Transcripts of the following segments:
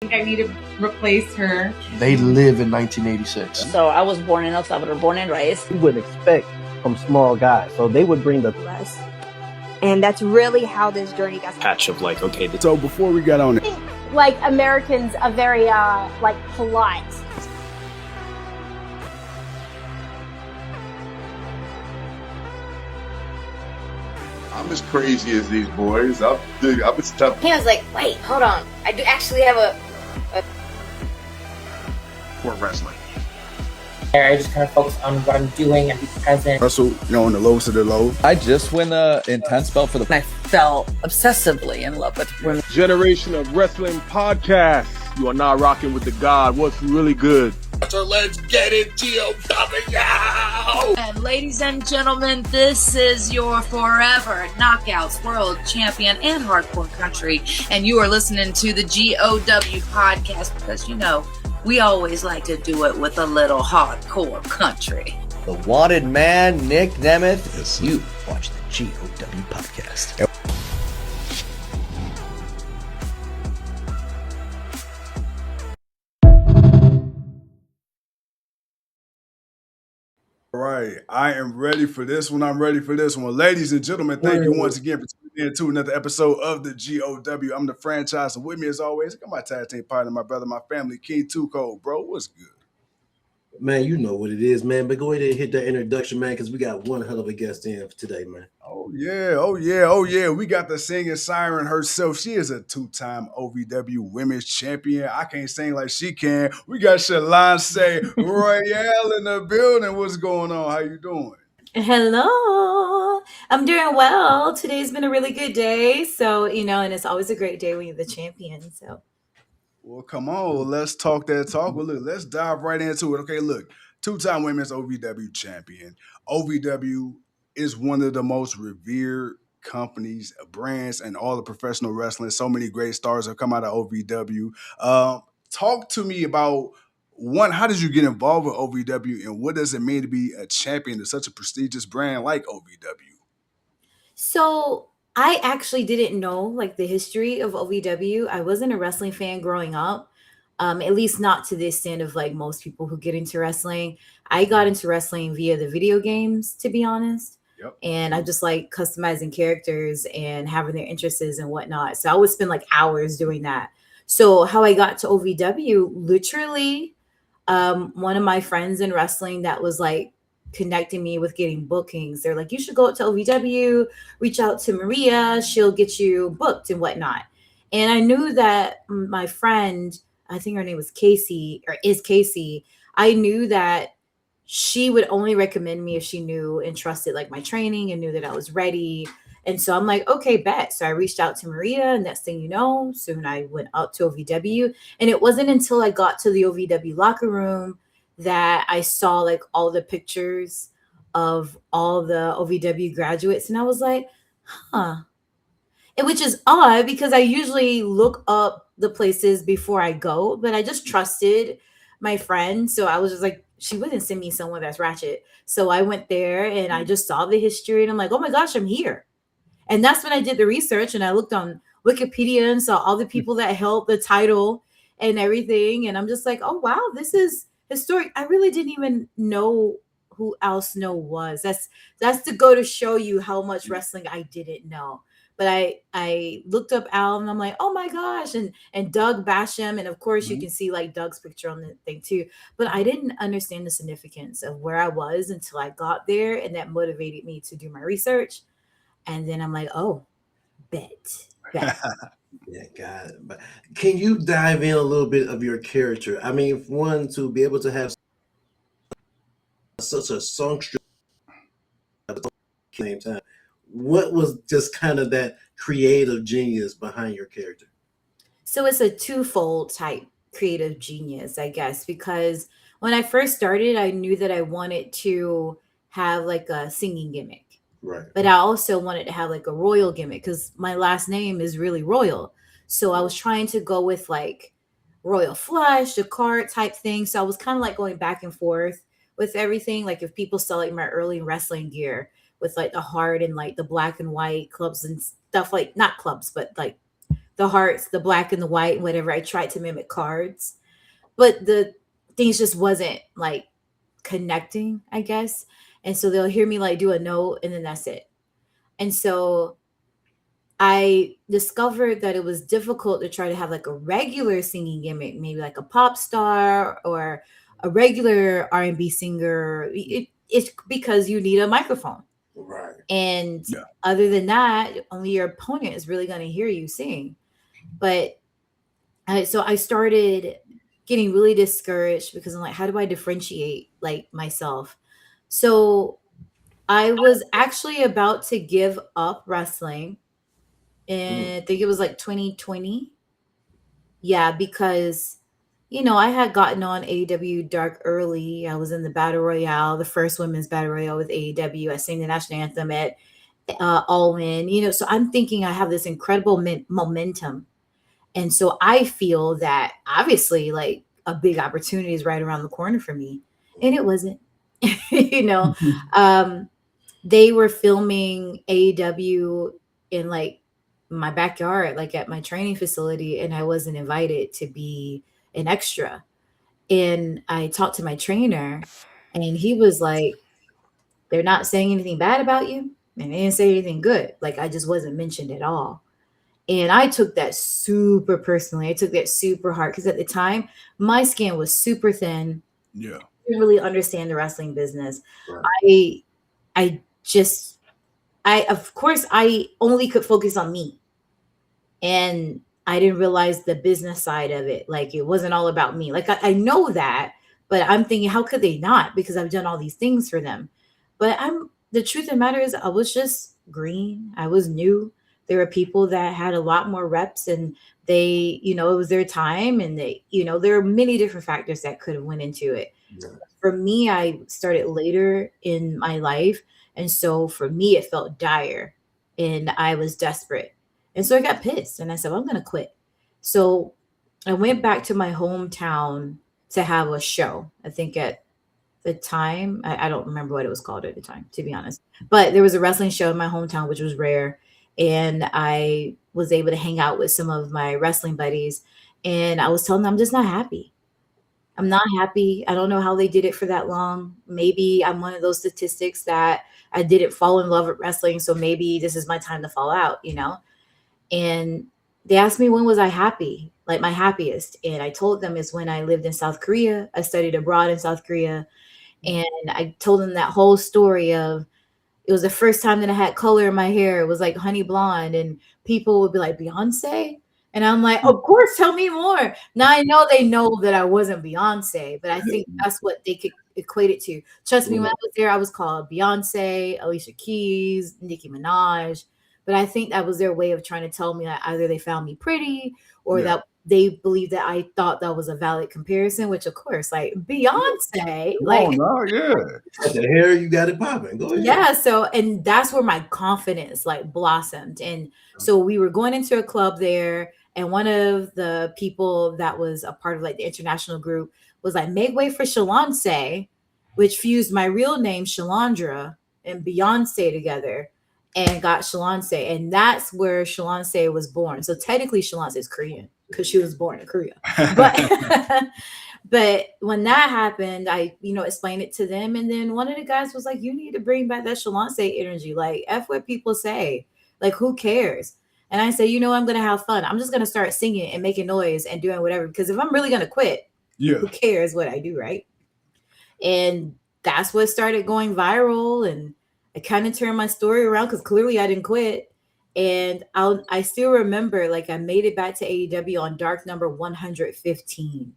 think I need to replace her. They live in 1986. So I was born in El Salvador, born and raised. You would expect from small guys. So they would bring the us. And that's really how this journey got patch of like, okay. So before we got on it, like Americans are very like polite. I'm as crazy as these boys. I'm as tough. He was like, wait, hold on. I do actually have a for wrestling. I just kind of focus on what I'm doing and be present. Wrestle, on the lowest of the low. I just win the intense belt for the. I fell obsessively in love with women. Generation of Wrestling Podcast. You are now rocking with the God. What's really good? So let's get it, GOW! And ladies and gentlemen, this is your forever Knockouts World Champion and Hardcore Country. And you are listening to the GOW Podcast because, we always like to do it with a little hardcore country. The wanted man, Nick Nemeth. Yes, you watch the GOW Podcast. All right, I am ready for this one. I'm ready for this one. Ladies and gentlemen, thank you once again for tuning in to another episode of the GOW. I'm the franchise, and with me as always, I got my tag team partner, my brother, my family, King Two Cold. Bro, what's good? Man, you know what it is, man. But go ahead and hit that introduction, man, because we got one hell of a guest in for today, man. Oh, yeah. We got the singing siren herself. She is a two-time OVW women's champion. I can't sing like she can. We got Shaloncé Royal in the building. What's going on? How you doing? Hello. I'm doing well. Today's been a really good day. So, and it's always a great day when you're the champion. So. Well, come on. Let's talk that talk. Well, look, let's dive right into it. Okay, look, two-time women's OVW champion. OVW is one of the most revered companies, brands, and all the professional wrestling. So many great stars have come out of OVW. Talk to me about, one, how did you get involved with OVW, and what does it mean to be a champion of such a prestigious brand like OVW? So I actually didn't know the history of OVW. I wasn't a wrestling fan growing up, at least not to the extent of most people who get into wrestling. I got into wrestling via the video games, to be honest. Yep. And I just like customizing characters and having their interests and whatnot. So I would spend hours doing that. So how I got to OVW, literally, one of my friends in wrestling that was connecting me with getting bookings. They're like, you should go up to OVW, reach out to Maria, she'll get you booked and whatnot. And I knew that my friend, I think her name was Casey, or is Casey, I knew that she would only recommend me if she knew and trusted my training and knew that I was ready. And so I'm like, okay, bet. So I reached out to Maria, and next thing you know, soon I went up to OVW. And it wasn't until I got to the OVW locker room that I saw all the pictures of all the OVW graduates. And I was like, and which is odd because I usually look up the places before I go, but I just trusted my friend. So I was just like, she wouldn't send me someone that's ratchet. So I went there and I just saw the history and I'm like, oh my gosh, I'm here. And that's when I did the research and I looked on Wikipedia and saw all the people that held the title and everything. And I'm just like, oh, wow, this is historic. I really didn't even know who Al Snow was. That's to go to show you how much wrestling I didn't know. But I looked up Al and I'm like, oh my gosh, and Doug Basham, and of course you can see Doug's picture on the thing too. But I didn't understand the significance of where I was until I got there, and that motivated me to do my research. And then I'm like, oh, bet. Yeah, God. But can you dive in a little bit of your character? I mean, one, to be able to have such a songstress at the same time, what was just kind of that creative genius behind your character? So it's a twofold type creative genius, I guess, because when I first started, I knew that I wanted to have a singing gimmick. Right. But I also wanted to have a royal gimmick because my last name is really royal. So I was trying to go with royal flush, the card type thing. So I was kind of going back and forth with everything. If people saw my early wrestling gear with the heart and the black and white clubs and stuff, not clubs, but the hearts, the black and the white, whatever. I tried to mimic cards, but the things just wasn't like connecting, I guess. And so they'll hear me like do a note and then that's it. And so I discovered that it was difficult to try to have like a regular singing gimmick, maybe like a pop star or a regular R&B singer. It's because you need a microphone. Right. And other than that, only your opponent is really going to hear you sing. But so I started getting really discouraged because I'm like, how do I differentiate like myself? So I was actually about to give up wrestling. And I think it was like 2020. Yeah, because I had gotten on AEW Dark early. I was in the Battle Royale, the first women's Battle Royale with AEW. I sang the national anthem at All In, so I'm thinking I have this incredible momentum. And so I feel that obviously like a big opportunity is right around the corner for me. And it wasn't, they were filming AEW in like my backyard, like at my training facility, and I wasn't invited to be an extra. And I talked to my trainer, and he was like, they're not saying anything bad about you, and they didn't say anything good. Like, I just wasn't mentioned at all. And I took that super personally. I took that super hard because at the time, my skin was super thin. Yeah. I didn't really understand the wrestling business. Right. Of course, I only could focus on me. And I didn't realize the business side of it. Like, it wasn't all about me. Like, I know that, but I'm thinking, how could they not? Because I've done all these things for them. But the truth of the matter is, I was just green. I was new. There were people that had a lot more reps, and they, it was their time, and they, there are many different factors that could have went into it. Yeah. For me, I started later in my life. And so for me, it felt dire and I was desperate. And so I got pissed and I said, well, I'm going to quit. So I went back to my hometown to have a show. I think at the time, I don't remember what it was called at the time, to be honest. But there was a wrestling show in my hometown, which was rare. And I was able to hang out with some of my wrestling buddies. And I was telling them, I'm just not happy. I'm not happy. I don't know how they did it for that long. Maybe I'm one of those statistics that I didn't fall in love with wrestling. So maybe this is my time to fall out, And they asked me, when was I happy? Like my happiest. And I told them it's when I lived in South Korea. I studied abroad in South Korea. And I told them that whole story of, it was the first time that I had color in my hair. It was like honey blonde. And people would be like, Beyonce? And I'm like, of course, tell me more. Now I know they know that I wasn't Beyonce, but I think that's what they could equate it to. Trust me, when I was there, I was called Beyonce, Alicia Keys, Nicki Minaj. But I think that was their way of trying to tell me that either they found me pretty or that they believed that I thought that was a valid comparison, which of course, like Beyonce. The hair, you got it popping. Go ahead. Yeah. So, and that's where my confidence like blossomed. And so we were going into a club there. And one of the people that was a part of like the international group was like, make way for Shalonce, which fused my real name, Shalondra, and Beyonce together and got Shalonce. And that's where Shalonce was born. So technically Shalonce is Korean because she was born in Korea. But when that happened, I, explained it to them. And then one of the guys was like, you need to bring back that Shalonce energy. Like, F what people say. Like, who cares? And I said, I'm going to have fun. I'm just going to start singing and making noise and doing whatever. Because if I'm really going to quit, who cares what I do, right? And that's what started going viral. And I kind of turned my story around because clearly I didn't quit. And I still remember, like, I made it back to AEW on dark number 115.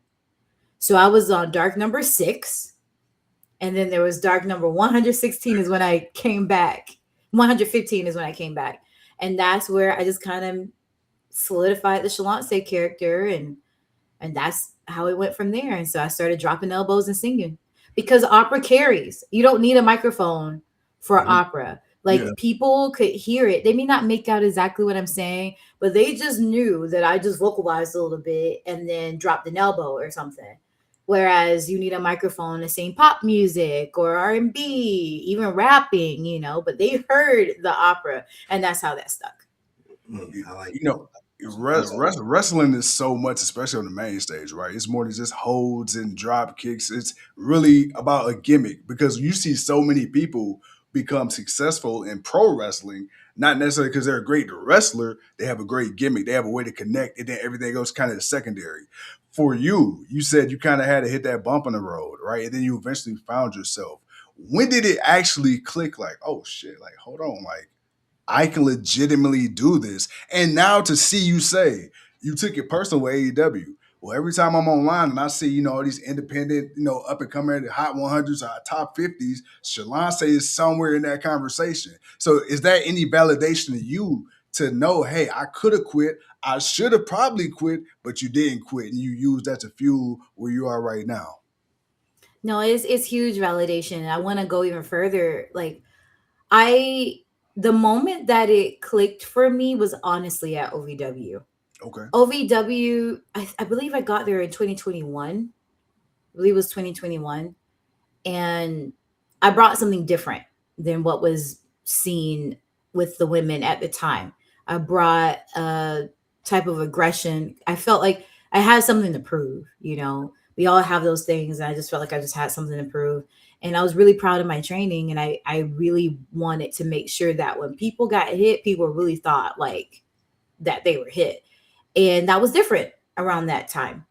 So I was on dark number 6. And then there was dark number 116 is when I came back. 115 is when I came back. And that's where I just kind of solidified the Shalonce character. And that's how it went from there. And so I started dropping elbows and singing because opera carries. You don't need a microphone for opera. Like people could hear it. They may not make out exactly what I'm saying, but they just knew that I just vocalized a little bit and then dropped an elbow or something. Whereas you need a microphone to sing pop music or R&B, even rapping, but they heard the opera and that's how that stuck. Wrestling is so much, especially on the main stage, right? It's more than just holds and drop kicks. It's really about a gimmick, because you see so many people become successful in pro wrestling, not necessarily because they're a great wrestler. They have a great gimmick. They have a way to connect, and then everything else kind of secondary. For you, you said you kind of had to hit that bump in the road, right? And then you eventually found yourself. When did it actually click? Like, oh shit, like hold on, like I can legitimately do this. And now to see you say you took it personal with AEW. Well, every time I'm online and I see, all these independent, up and coming hot 100s or top 50s, Shalonce is somewhere in that conversation. So is that any validation to you to know, hey, I could have quit. I should have probably quit, but you didn't quit, and you used that to fuel where you are right now? No, it's huge validation. I want to go even further. Like the moment that it clicked for me was honestly at OVW. Okay. OVW, I believe I got there in 2021. I believe it was 2021. And I brought something different than what was seen with the women at the time. I brought a type of aggression. I felt like I had something to prove, We all have those things. And I just felt like I just had something to prove. And I was really proud of my training. And I really wanted to make sure that when people got hit, people really thought like that they were hit. And that was different around that time.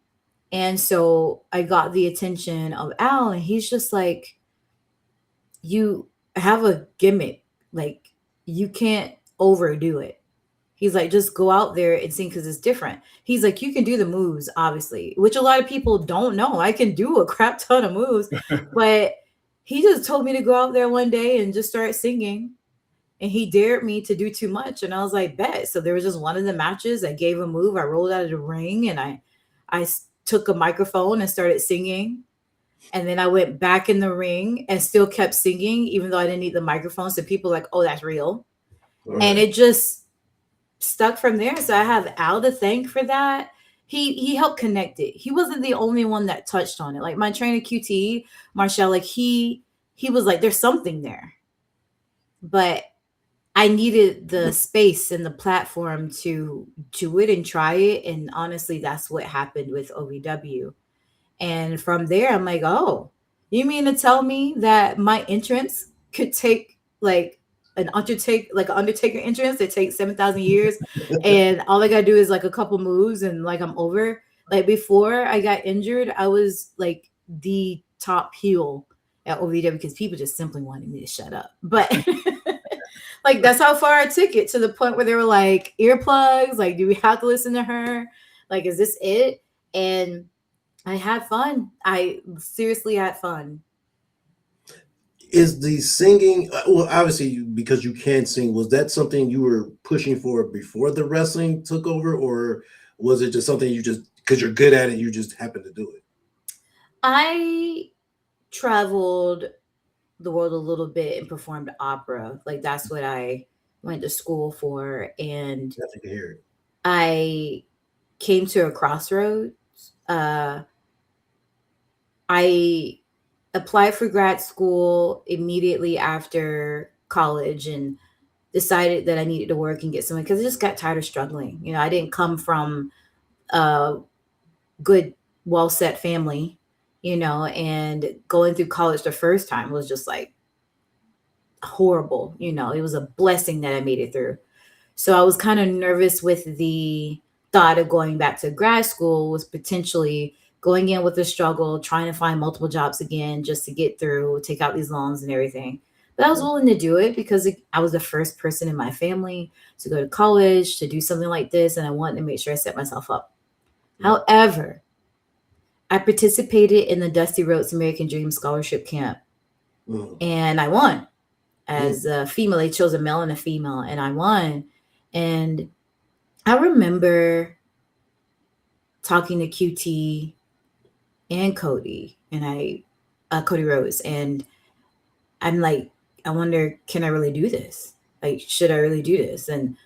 And so I got the attention of Al, and he's just like, you have a gimmick. Like, you can't overdo it. He's like, just go out there and sing because it's different. He's like, you can do the moves, obviously, which a lot of people don't know. I can do a crap ton of moves, but he just told me to go out there one day and just start singing. And he dared me to do too much. And I was like, bet. So there was just one of the matches. I gave a move. I rolled out of the ring and I took a microphone and started singing. And then I went back in the ring and still kept singing, even though I didn't need the microphone. So people were like, oh, that's real. Right. And it just stuck from there. So I have Al to thank for that. He helped connect it. He wasn't the only one that touched on it. Like my trainer QT, Marshall, like he was like, there's something there. But I needed the space and the platform to do it and try it. And honestly, that's what happened with OVW. And from there, I'm like, oh, you mean to tell me that my entrance could take like an Undertaker entrance? It takes 7,000 years. And all I got to do is like a couple moves and like I'm over. Like before I got injured, I was like the top heel at OVW because people just simply wanted me to shut up. But like, that's how far I took it, to the point where they were like, earplugs, like, do we have to listen to her? Like, is this it? And I had fun. I seriously had fun. Is the singing, well, obviously, because you can sing, was that something you were pushing for before the wrestling took over? Or was it just something you just, because you're good at it, you just happened to do it? I traveled the world a little bit and performed opera. Like that's what I went to school for. And I came to a crossroads. I applied for grad school immediately after college and decided that I needed to work and get something because I just got tired of struggling. I didn't come from a good, well-set family, and going through college the first time was just like horrible. It was a blessing that I made it through. So I was kind of nervous with the thought of going back to grad school, was potentially going in with a struggle, trying to find multiple jobs again just to get through, take out these loans and everything. But I was willing to do it because I was the first person in my family to go to college, to do something like this, and I wanted to make sure I set myself up. However, I participated in the Dusty Rhodes American Dream Scholarship Camp, and I won. As a female, they chose a male and a female, and I won. And I remember talking to QT and Cody, and Cody Rhodes, and I'm like, I wonder, can I really do this? Like, should I really do this? And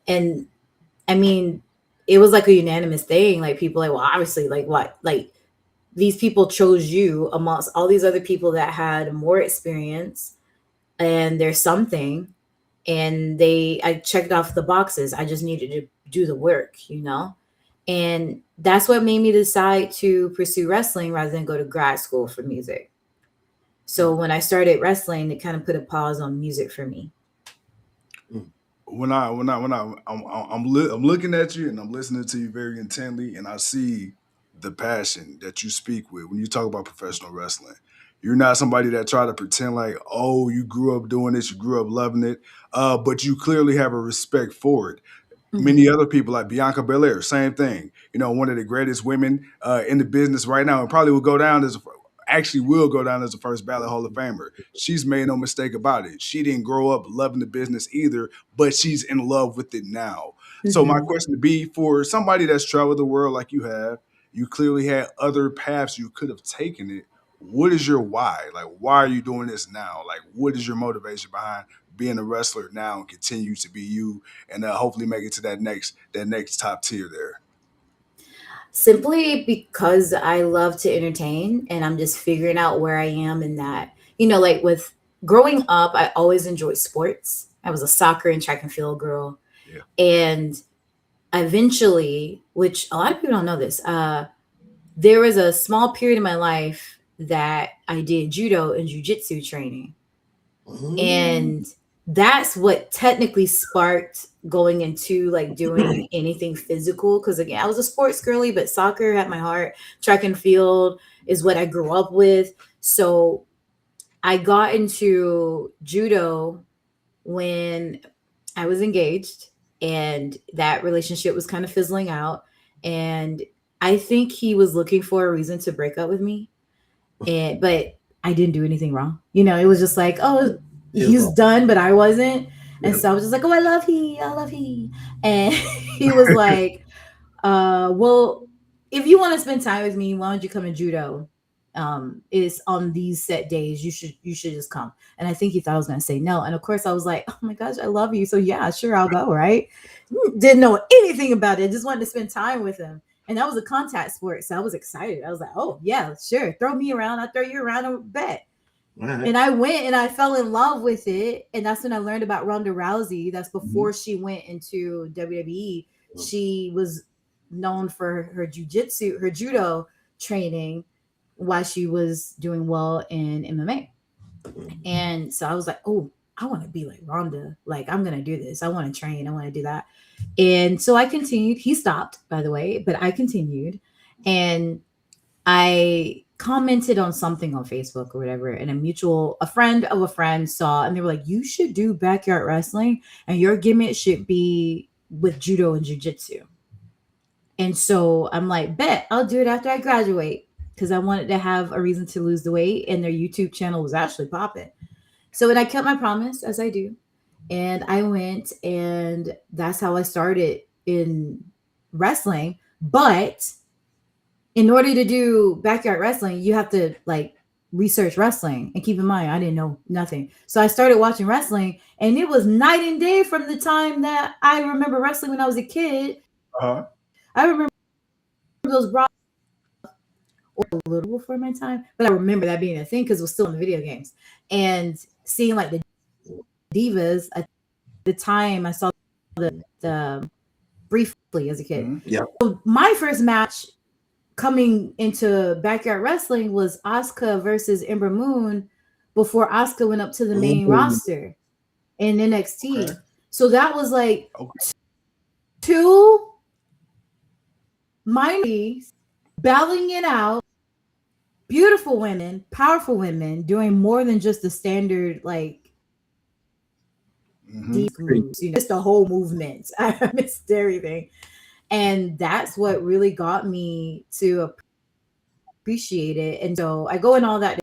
I mean, it was like a unanimous thing. Like people like, well, obviously, like what? Like these people chose you amongst all these other people that had more experience, and there's something. And I checked off the boxes. I just needed to do the work, and that's what made me decide to pursue wrestling rather than go to grad school for music. So when I started wrestling, it kind of put a pause on music for me. I'm looking at you and I'm listening to you very intently, and I see the passion that you speak with when you talk about professional wrestling. You're not somebody that try to pretend like, oh, you grew up doing this, you grew up loving it, but you clearly have a respect for it. Many other people like Bianca Belair, same thing. One of the greatest women in the business right now, and probably will go down as the first ballot Hall of Famer. She's made no mistake about it. She didn't grow up loving the business either, but she's in love with it now. So my question would be, for somebody that's traveled the world like you have, you clearly had other paths you could have taken it. What is your why? Like, why are you doing this now? Like, what is your motivation behind being a wrestler now and continue to be you and hopefully make it to that next top tier there? Simply because I love to entertain, and I'm just figuring out where I am in that. Like with growing up, I always enjoyed sports. I was a soccer and track and field girl. Yeah. And eventually, which a lot of people don't know this, there was a small period in my life that I did judo and jujitsu training. And that's what technically sparked going into like doing anything physical. Because again, I was a sports girly, but soccer at my heart, track and field is what I grew up with. So I got into judo when I was engaged, and that relationship was kind of fizzling out. And I think he was looking for a reason to break up with me. But I didn't do anything wrong. It was just like, oh, he's done, but I wasn't. And so I was just like, oh, I love he. And he was like, well, if you want to spend time with me, why don't you come to judo? It's on these set days. You should just come. And I think he thought I was going to say no. And of course I was like, oh my gosh, I love you. So yeah, sure, I'll go. Right. Didn't know anything about it. Just wanted to spend time with him. And that was a contact sport. So I was excited. I was like, oh yeah, sure. Throw me around. I'll throw you around and bet. Right. And I went and I fell in love with it. And that's when I learned about Ronda Rousey. That's before she went into WWE. She was known for her jiu-jitsu, her judo training while she was doing well in MMA. And so I was like, oh, I want to be like Ronda. Like, I'm going to do this. I want to train. I want to do that. And so I continued. He stopped, by the way, but I continued. And I commented on something on Facebook or whatever, and a friend of a friend saw, and they were like, you should do backyard wrestling, and your gimmick should be with judo and jiu-jitsu. And so I'm like, bet, I'll do it after I graduate, because I wanted to have a reason to lose the weight, and their YouTube channel was actually popping. So, and I kept my promise, as I do, and I went, and that's how I started in wrestling. But in order to do backyard wrestling, you have to like research wrestling. And keep in mind, I didn't know nothing. So I started watching wrestling, and it was night and day from the time that I remember wrestling when I was a kid. I remember those bras a little before my time, but I remember that being a thing because it was still in the video games. And seeing like the divas at the time, I saw the briefly as a kid. Yeah. So my first match coming into backyard wrestling was Asuka versus Ember Moon before Asuka went up to the main roster in NXT. Okay. So that was like two minorities battling it out, beautiful women, powerful women, doing more than just the standard like deep moves, just the whole movement. I missed everything. And that's what really got me to appreciate it. And so I go in all that.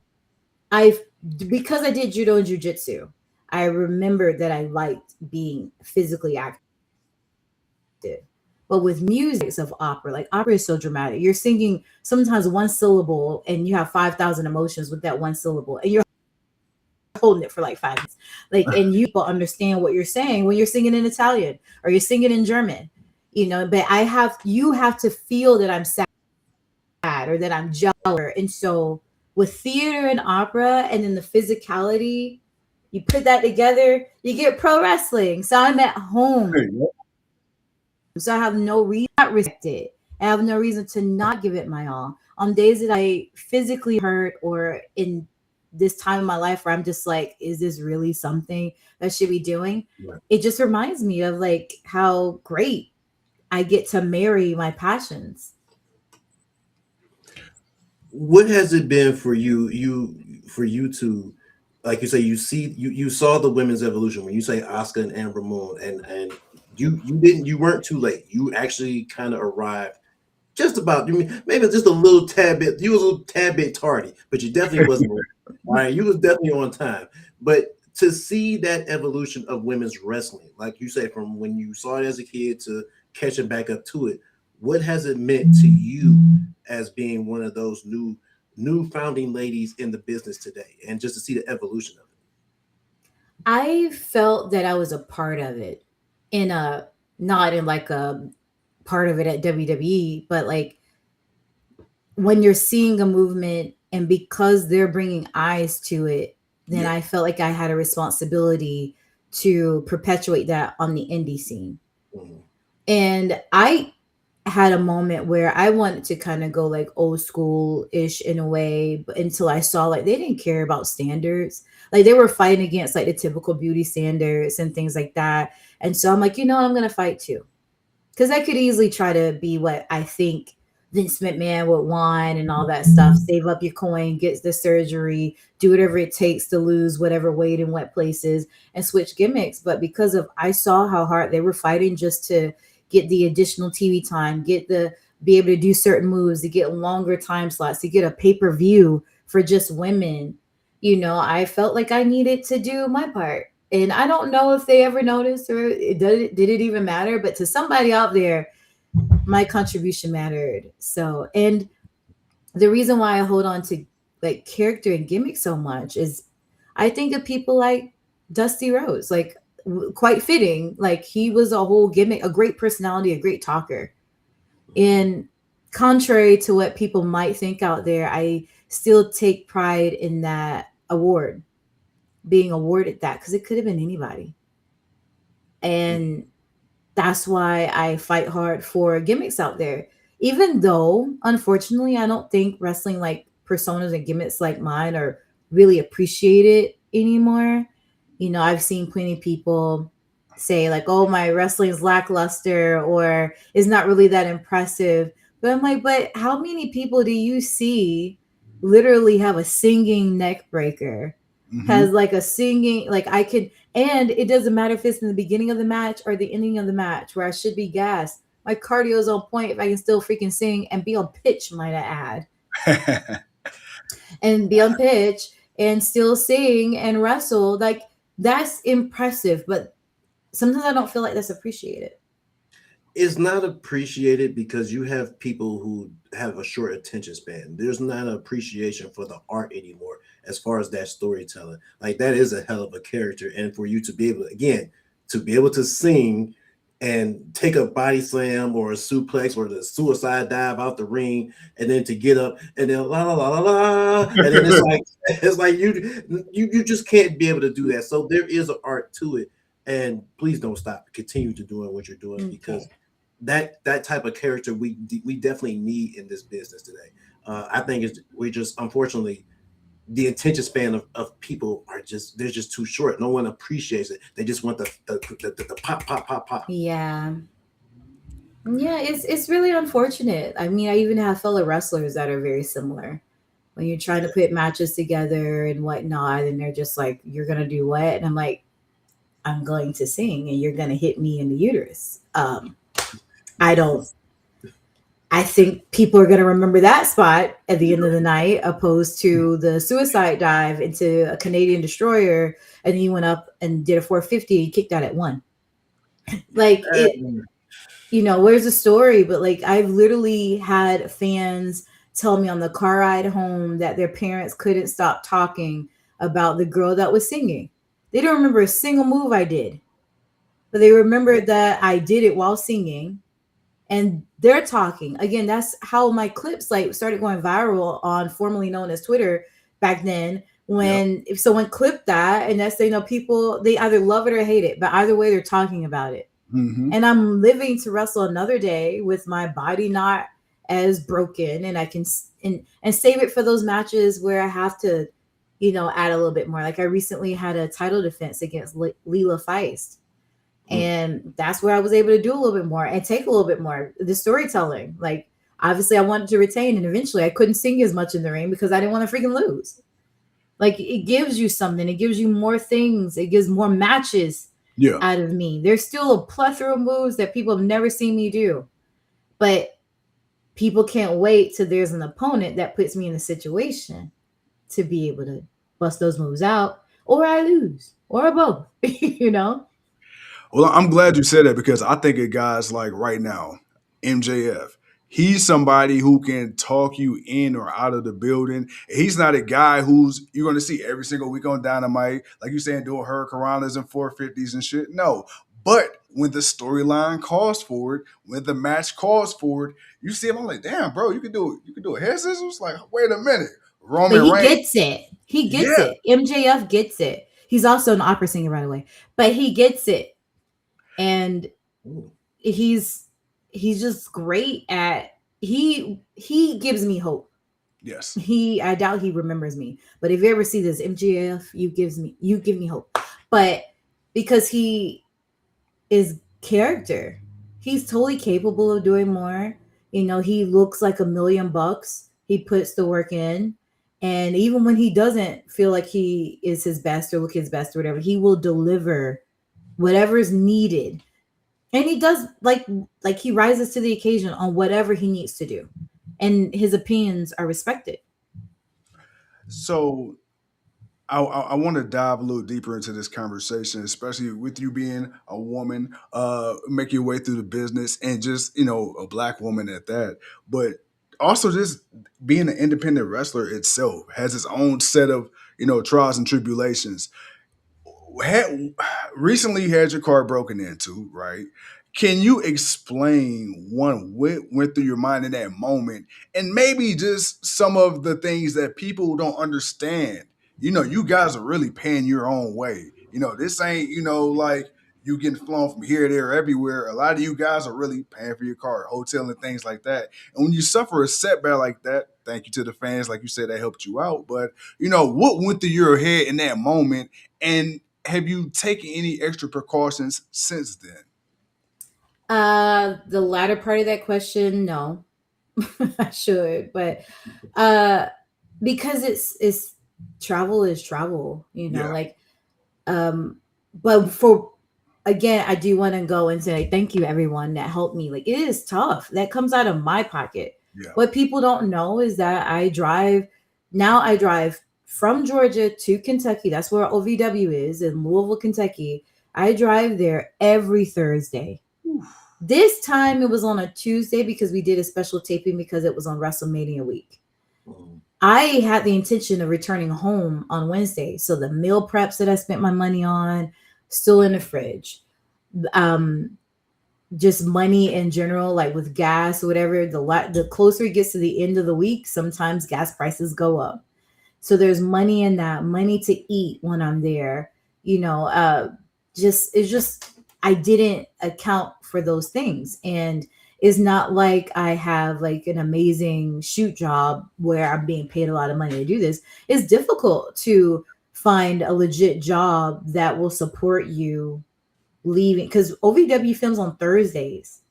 Because I did judo and jiu-jitsu, I remembered that I liked being physically active. But with music of opera, like opera is so dramatic. You're singing sometimes one syllable and you have 5,000 emotions with that one syllable. And you're holding it for like 5 minutes. Like, and you will understand what you're saying when you're singing in Italian or you're singing in German. But you have to feel that I'm sad or that I'm jealous. And so with theater and opera and then the physicality, you put that together, you get pro wrestling. So I'm at home So I have no reason to not respect it. I have no reason to not give it my all. On days that I physically hurt or in this time of my life where I'm just like, is this really something that I should be doing? Right. It just reminds me of like how great I get to marry my passions. What has it been for you to, like you say, you saw the women's evolution when you say Asuka and Ramon, and you weren't too late. You actually kind of arrived just about, maybe just a little tad bit. You was a little tad bit tardy, but you definitely wasn't late. All right, you was definitely on time. But to see that evolution of women's wrestling, like you say, from when you saw it as a kid to catching back up to it, what has it meant to you as being one of those new founding ladies in the business today, and just to see the evolution of it? I felt that I was a part of it in a, not in like a part of it at WWE, but like when you're seeing a movement and because they're bringing eyes to it, then I felt like I had a responsibility to perpetuate that on the indie scene. And I had a moment where I wanted to kind of go like old school ish in a way, but until I saw like they didn't care about standards. Like they were fighting against like the typical beauty standards and things like that. And so I'm like, you know what, I'm going to fight too. Because I could easily try to be what I think Vince McMahon would want and all that stuff. Save up your coin, get the surgery, do whatever it takes to lose whatever weight in what places and switch gimmicks. But because of I saw how hard they were fighting just to get the additional TV time, be able to do certain moves, to get longer time slots, to get a pay-per-view for just women, you know, I felt like I needed to do my part. And I don't know if they ever noticed or did it even matter, but to somebody out there, my contribution mattered. So, and the reason why I hold on to like character and gimmick so much is I think of people like Dusty Rhodes, like quite fitting. Like he was a whole gimmick, a great personality, a great talker. And contrary to what people might think out there, I still take pride in that award, being awarded that, because it could have been anybody. And that's why I fight hard for gimmicks out there. Even though, unfortunately, I don't think wrestling like personas and gimmicks like mine are really appreciated anymore. You know, I've seen plenty of people say like, oh, my wrestling is lackluster or is not really that impressive. But I'm like, but how many people do you see literally have a singing neck breaker? Has like a singing, like I could, and it doesn't matter if it's in the beginning of the match or the ending of the match where I should be gassed. My cardio is on point if I can still freaking sing and be on pitch, might I add. And be on pitch and still sing and wrestle. Like that's impressive, but sometimes I don't feel like that's appreciated. It's not appreciated because you have people who have a short attention span. There's not an appreciation for the art anymore as far as that storytelling. Like that is a hell of a character. And for you to be able to, again, to be able to sing and take a body slam or a suplex or the suicide dive out the ring, and then to get up and then la la la la la, and then it's like you just can't be able to do that. So there is an art to it, and please don't stop. Continue to doing what you're doing because that type of character we definitely need in this business today. I think we just unfortunately the attention span of people are they're just too short. No one appreciates it. They just want the pop. Yeah, it's really unfortunate. I mean, I even have fellow wrestlers that are very similar. When you're trying to put matches together and whatnot, and they're just like, "You're gonna do what?" And I'm like, "I'm going to sing, and you're gonna hit me in the uterus." I think people are going to remember that spot at the end of the night, opposed to the suicide dive into a Canadian destroyer, and he went up and did a 450 and kicked out at 1. Like, where's the story? But like, I've literally had fans tell me on the car ride home that their parents couldn't stop talking about the girl that was singing. They don't remember a single move I did, but they remembered that I did it while singing. And they're talking again. That's how my clips like started going viral on formerly known as Twitter back then. When if someone clipped that, and that's people they either love it or hate it, but either way they're talking about it. And I'm living to wrestle another day with my body not as broken, and I can and save it for those matches where I have to, add a little bit more. Like I recently had a title defense against Leela Feist. And that's where I was able to do a little bit more and take a little bit more. The storytelling, like obviously I wanted to retain, and eventually I couldn't sing as much in the ring because I didn't want to freaking lose. Like it gives you something. It gives you more things. It gives more matches out of me. There's still a plethora of moves that people have never seen me do. But people can't wait till there's an opponent that puts me in a situation to be able to bust those moves out, or I lose, or both, Well, I'm glad you said that because I think of guys like right now, MJF. He's somebody who can talk you in or out of the building. He's not a guy who's you're going to see every single week on Dynamite, like you're saying, doing Hurricanranas and 450s and shit. No. But when the storyline calls for it, when the match calls for it, you see him. I'm like, damn, bro, you can do it. You can do a head scissors. Like, wait a minute, Roman Reigns. Gets it. He gets it. MJF gets it. He's also an opera singer, by the way, but he gets it, and he's just great at. He gives me hope. Yes. I doubt he remembers me, but if you ever see this MJF, you give me hope, but because he is character. He's totally capable of doing more. He looks like $1 million. He puts the work in. And even when he doesn't feel like he is his best or look his best or whatever, he will deliver whatever is needed. And he does like he rises to the occasion on whatever he needs to do. And his opinions are respected. So I want to dive a little deeper into this conversation, especially with you being a woman, make your way through the business and just, a Black woman at that. But also just being an independent wrestler itself has its own set of, trials and tribulations. Recently you had your car broken into, right? Can you explain what went through your mind in that moment and maybe just some of the things that people don't understand? You guys are really paying your own way. This ain't, like you getting flown from here, there, everywhere. A lot of you guys are really paying for your car, hotel and things like that. And when you suffer a setback like that, thank you to the fans, like you said, that helped you out. But, what went through your head in that moment? And have you taken any extra precautions since then? The latter part of that question, no. I should, but because it's travel is travel, but again, I do want to go and say thank you everyone that helped me. Like it is tough. That comes out of my pocket. Yeah. What people don't know is that I drive from Georgia to Kentucky. That's where OVW is in Louisville, Kentucky. I drive there every Thursday. Oof. This time it was on a Tuesday because we did a special taping because it was on WrestleMania week. I had the intention of returning home on Wednesday. So the meal preps that I spent my money on, still in the fridge. Just money in general, like with gas or whatever. The closer it gets to the end of the week, sometimes gas prices go up. So there's money in that, money to eat when I'm there. I didn't account for those things. And it's not like I have like an amazing shoot job where I'm being paid a lot of money to do this. It's difficult to find a legit job that will support you leaving, because OVW films on Thursdays.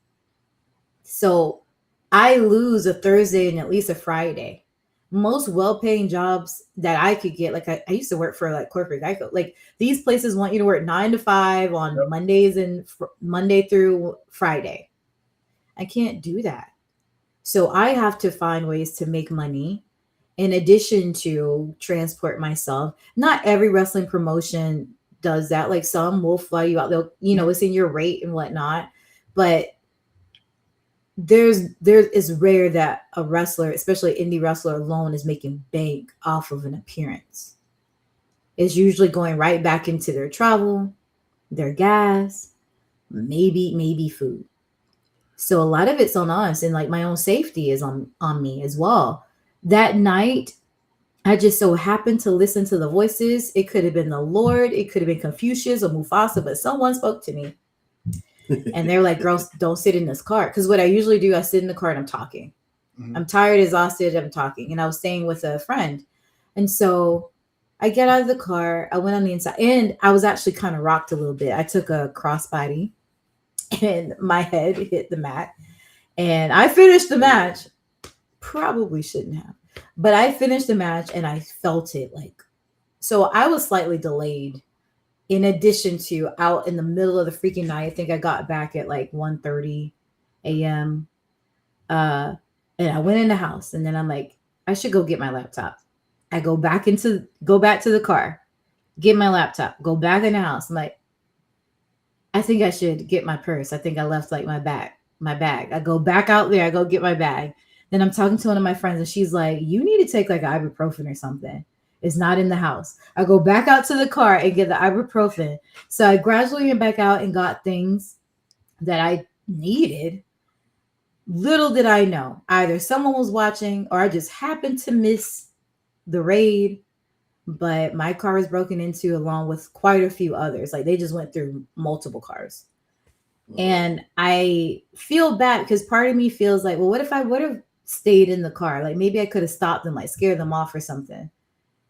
So I lose a Thursday and at least a Friday. Most well-paying jobs that I could get, like I used to work for like corporate Geico. Like these places want you to work 9 to 5 on Mondays and Monday through Friday. I can't do that. So I have to find ways to make money in addition to transport myself. Not every wrestling promotion does that. Like some will fly you out. They'll, it's in your rate and whatnot. But it's rare that a wrestler, especially indie wrestler alone, is making bank off of an appearance. It's usually going right back into their travel, their gas, maybe food. So a lot of it's on us, and like my own safety is on me as well. That night, I just so happened to listen to the voices. It could have been the Lord, it could have been Confucius or Mufasa, but someone spoke to me. And they're like, girls, don't sit in this car. Because what I usually do, I sit in the car and I'm talking. I'm tired, exhausted, I'm talking. And I was staying with a friend. And so I get out of the car, I went on the inside, and I was actually kind of rocked a little bit. I took a crossbody and my head hit the mat. And I finished the match. Probably shouldn't have. But I finished the match and I felt it like. So I was slightly delayed. In addition to out in the middle of the freaking night, I think I got back at like 1:30 a.m. And I went in the house, and then I'm like, I should go get my laptop. I go back to the car, get my laptop, go back in the house. I'm like, I think I should get my purse. I think I left like my bag. I go back out there, I go get my bag. Then I'm talking to one of my friends, and she's like, you need to take like ibuprofen or something. It's not in the house. I go back out to the car and get the ibuprofen. So I gradually went back out and got things that I needed. Little did I know, either someone was watching or I just happened to miss the raid, but my car was broken into along with quite a few others. Like they just went through multiple cars. And I feel bad because part of me feels like, well, what if I would have stayed in the car? Like maybe I could have stopped them, like scared them off or something.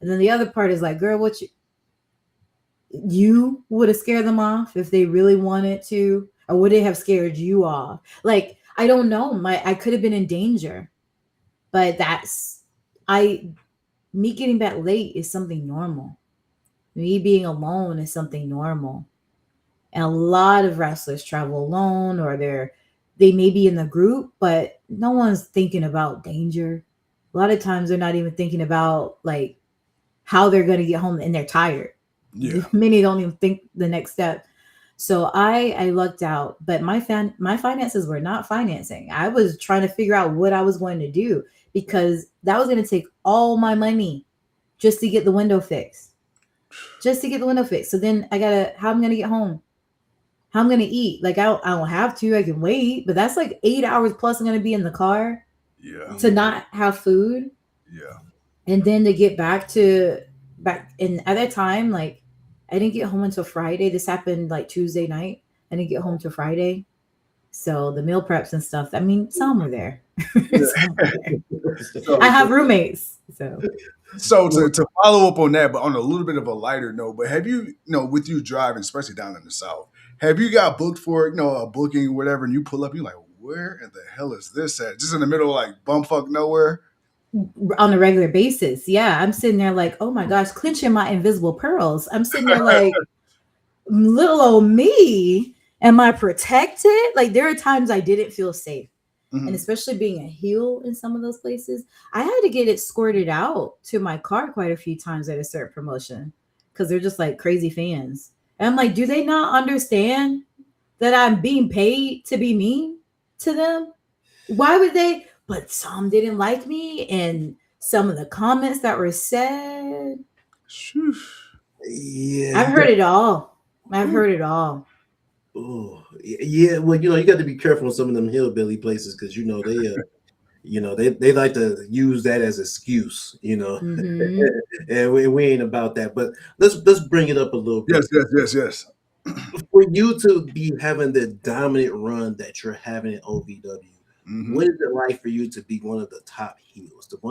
And then the other part is like, girl, you would have scared them off if they really wanted to, or would it have scared you off? Like, I don't know. I could have been in danger, but me getting back late is something normal. Me being alone is something normal. And a lot of wrestlers travel alone, or they may be in the group, but no one's thinking about danger. A lot of times they're not even thinking about like how they're going to get home, and they're tired. Yeah. Many don't even think the next step. So I lucked out, but my finances were not financing. I was trying to figure out what I was going to do because that was going to take all my money just to get the window fixed. So then how I'm going to get home? How I'm going to eat? Like I don't have to, I can wait, but that's like 8 hours plus I'm going to be in the car to not have food. Yeah. And then to get back and at that time, like I didn't get home until Friday. This happened like Tuesday night. I didn't get home till Friday. So the meal preps and stuff, I mean, some were there. I have roommates. So to follow up on that, but on a little bit of a lighter note, but have you, with you driving, especially down in the South, have you got booked for, a booking or whatever, and you pull up, you're like, where in the hell is this at? Just in the middle of like bumfuck nowhere? On a regular basis. Yeah. I'm sitting there like, oh my gosh, clenching my invisible pearls. I'm sitting there like, little old me. Am I protected? Like there are times I didn't feel safe. Mm-hmm. And especially being a heel in some of those places, I had to get escorted out to my car quite a few times at a certain promotion because they're just like crazy fans. And I'm like, do they not understand that I'm being paid to be mean to them? Why would they? But some didn't like me, and some of the comments that were said. Yeah, I've heard it all. Oh, yeah. Well, you got to be careful in some of them hillbilly places because they like to use that as excuse, mm-hmm. And we ain't about that. But let's bring it up a little bit. Yes. For you to be having the dominant run that you're having in OVW, mm-hmm. What is it like for you to be one of the top heels, to be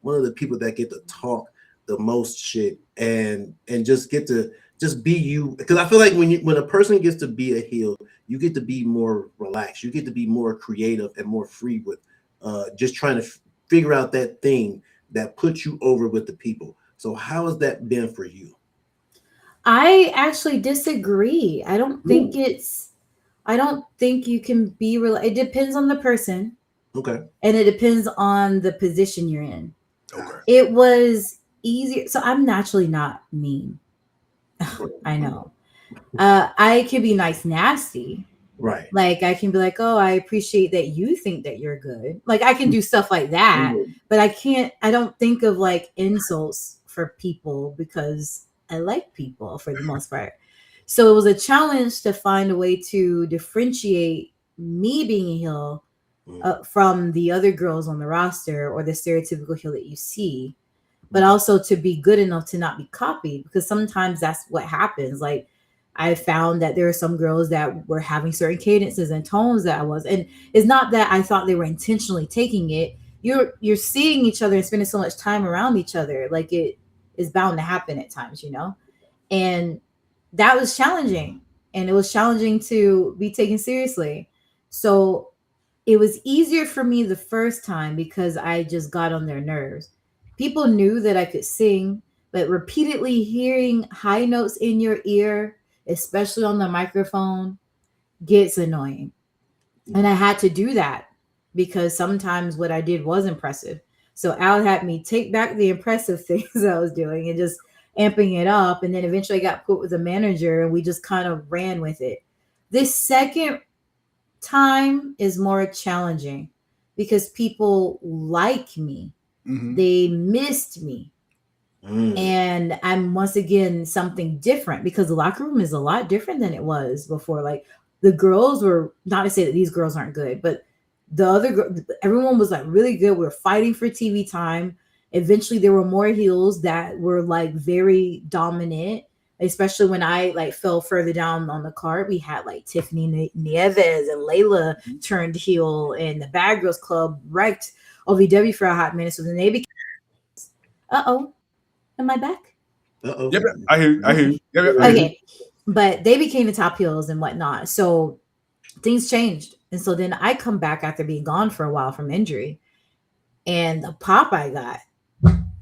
one of the people that get to talk the most shit and just get to just be you? Because I feel like when a person gets to be a heel, you get to be more relaxed. You get to be more creative and more free with just trying to figure out that thing that puts you over with the people. So how has that been for you? I actually disagree. I don't think you can be real. It depends on the person. Okay. And it depends on the position you're in. Okay. It was easier. So I'm naturally not mean. I know. I can be nice, nasty. Right. Like I can be like, oh, I appreciate that you think that you're good. Like I can do stuff like that, but I don't think of like insults for people because I like people for the most part. So it was a challenge to find a way to differentiate me being a heel from the other girls on the roster or the stereotypical heel that you see, but also to be good enough to not be copied, because sometimes that's what happens. Like I found that there are some girls that were having certain cadences and tones that I was, and it's not that I thought they were intentionally taking it. You're seeing each other and spending so much time around each other, like it is bound to happen at times, you know? And that was challenging. And it was challenging to be taken seriously. So it was easier for me the first time because I just got on their nerves. People knew that I could sing, but repeatedly hearing high notes in your ear, especially on the microphone, gets annoying. And I had to do that because sometimes what I did was impressive. So Al had me take back the impressive things I was doing and just amping it up. And then eventually I got put with a manager and we just kind of ran with it. This second time is more challenging because people like me. They missed me. And I'm once again something different because the locker room is a lot different than it was before. Like the girls were, not to say that these girls aren't good, but the other everyone was like really good. We were fighting for TV time. Eventually there were more heels that were like very dominant, especially when I like fell further down on the card. We had like Tiffany Nieves and Layla turned heel, and the Bad Girls Club wrecked OVW for a hot minute. So then they became, am I back? Yep, I hear you. Yep, okay. But they became the top heels and whatnot. So things changed. And so then I come back after being gone for a while from injury. And the pop I got,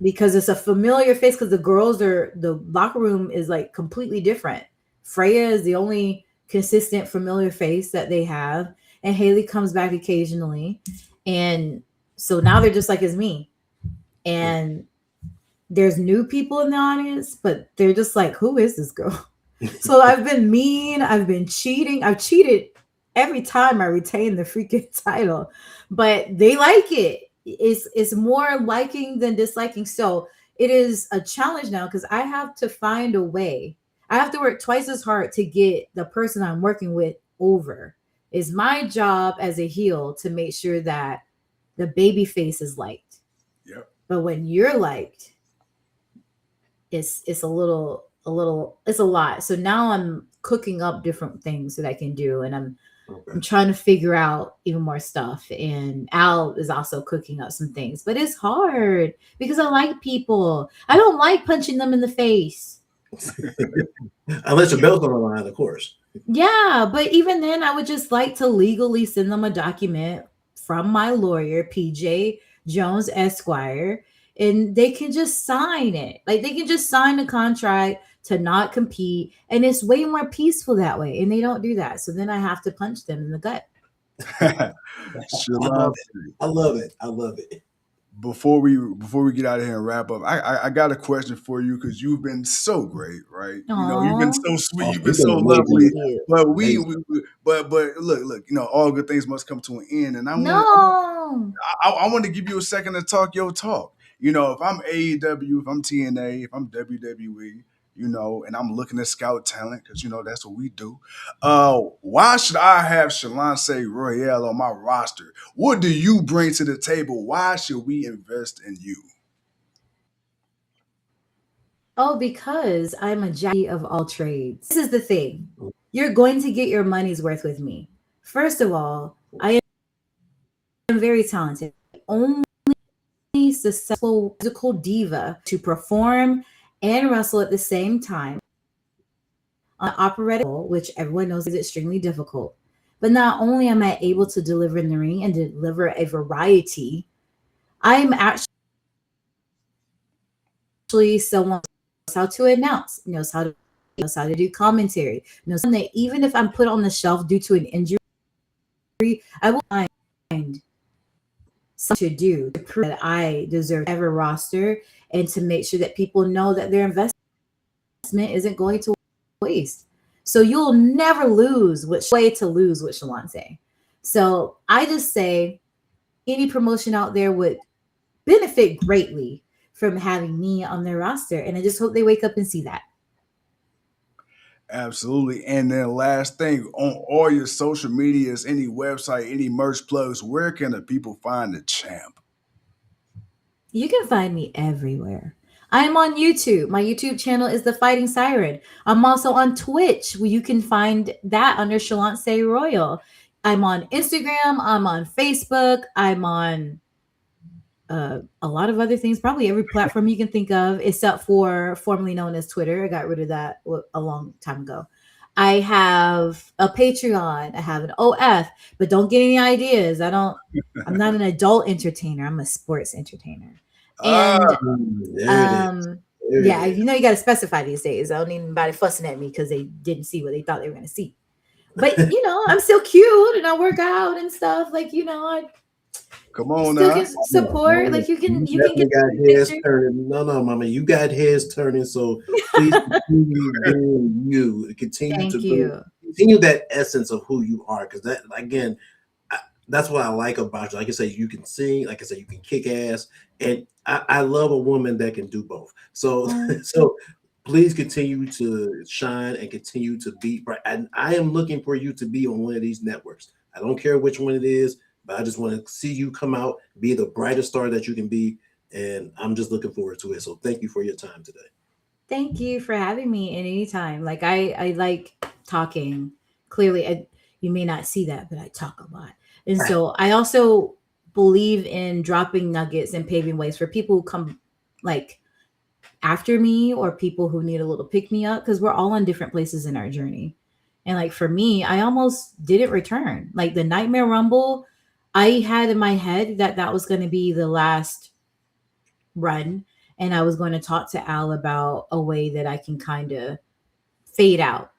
because it's a familiar face, because the locker room is like completely different. Freya is the only consistent familiar face that they have. And Haley comes back occasionally. And so now they're just like as me. And there's new people in the audience, but they're just like, who is this girl? So I've been mean. I've been cheating. I've cheated every time I retain the freaking title, but they like it. It's more liking than disliking. So it is a challenge now because I have to find a way. I have to work twice as hard to get the person I'm working with over. It's my job as a heel to make sure that the baby face is liked. Yep. But when you're liked, it's a lot. So now I'm cooking up different things that I can do, and I'm trying to figure out even more stuff. And Al is also cooking up some things, but it's hard because I like people. I don't like punching them in the face. Unless your belt's on the line, of course. Yeah, but even then, I would just like to legally send them a document from my lawyer, PJ Jones Esquire, and they can just sign it. Like they can just sign a contract to not compete, and it's way more peaceful that way. And they don't do that, so then I have to punch them in the gut. I love it. Before we get out of here and wrap up, I got a question for you because you've been so great, right? Aww. You know, you've been so sweet, you've been so lovely. But but look, you know, all good things must come to an end. And I want to give you a second to talk your talk. You know, if I'm AEW, if I'm TNA, if I'm WWE, you know, and I'm looking to scout talent because, you know, that's what we do. Why should I have Shaloncé Royal on my roster? What do you bring to the table? Why should we invest in you? Oh, because I'm a jack of all trades. This is the thing. You're going to get your money's worth with me. First of all, I am very talented. Only successful physical diva to perform and wrestle at the same time on operatic, which everyone knows is extremely difficult. But not only am I able to deliver in the ring and deliver a variety, I'm actually someone who knows how to announce, knows how to do commentary, knows that even if I'm put on the shelf due to an injury, I will find something to do to prove that I deserve every roster and to make sure that people know that their investment isn't going to waste. So you'll never lose which way to lose with Shalonce. So I just say any promotion out there would benefit greatly from having me on their roster. And I just hope they wake up and see that. Absolutely. And then last thing, on all your social medias, any website, any merch plugs, where can the people find the champ? You can find me everywhere. I'm on YouTube. My YouTube channel is The Fighting Siren. I'm also on Twitch, where you can find that under Shaloncé Royal. I'm on Instagram. I'm on Facebook. I'm on a lot of other things, probably every platform you can think of, except for formerly known as Twitter. I got rid of that a long time ago. I have a Patreon. I have an OF, but don't get any ideas. I'm not an adult entertainer. I'm a sports entertainer. And yeah, you know, you got to specify these days. I don't need anybody fussing at me because they didn't see what they thought they were going to see. But you know, I'm still cute and I work out and stuff. Like, you know, I come on still now. get support. Like you can get got heads turning. No, mama, you got heads turning. So please continue doing you. Continue that essence of who you are, because that again, that's what I like about you. Like I say, you can sing. Like I said, you can kick ass, and I love a woman that can do both. So so please continue to shine and continue to be bright. And I am looking for you to be on one of these networks. I don't care which one it is, but I just want to see you come out, be the brightest star that you can be. And I'm just looking forward to it. So thank you for your time today. Thank you for having me at any time. Like I like talking. Clearly, you may not see that, but I talk a lot. And so I also believe in dropping nuggets and paving ways for people who come like after me or people who need a little pick me up, because we're all on different places in our journey. And like for me, I almost didn't return. Like the Nightmare Rumble, I had in my head that was going to be the last run. And I was going to talk to Al about a way that I can kind of fade out,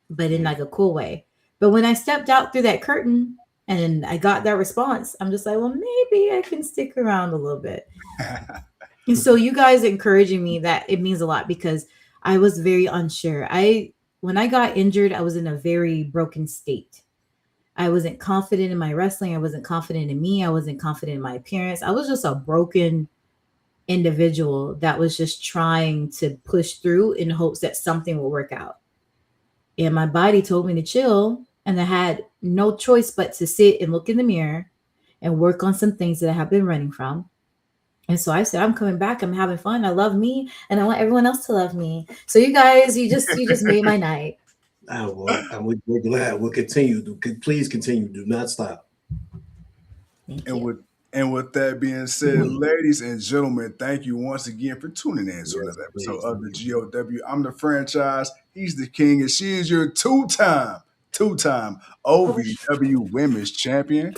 but in like a cool way. But when I stepped out through that curtain and I got that response, I'm just like, well, maybe I can stick around a little bit. And so you guys encouraging me, that it means a lot, because I was very unsure. When I got injured, I was in a very broken state. I wasn't confident in my wrestling. I wasn't confident in me. I wasn't confident in my appearance. I was just a broken individual that was just trying to push through in hopes that something will work out. And my body told me to chill, and I had no choice but to sit and look in the mirror and work on some things that I have been running from. And so I said, I'm coming back. I'm having fun. I love me, and I want everyone else to love me. So you guys, you just made my night. We're glad. We'll continue. Please continue. Do not stop. And with that being said, ladies and gentlemen, thank you once again for tuning in to another episode of the GOW. I'm the franchise. He's the king, and she is your two-time OVW Women's Champion.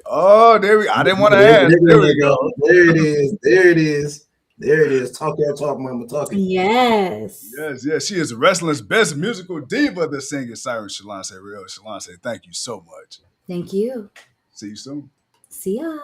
Oh, there we. I didn't want to ask. There we go. There it is. Talk your talk, mama. Talk it. Yes. She is wrestling's best musical diva, the singing siren, Shaloncé Royal. Shaloncé, thank you so much. Thank you. See you soon. See ya.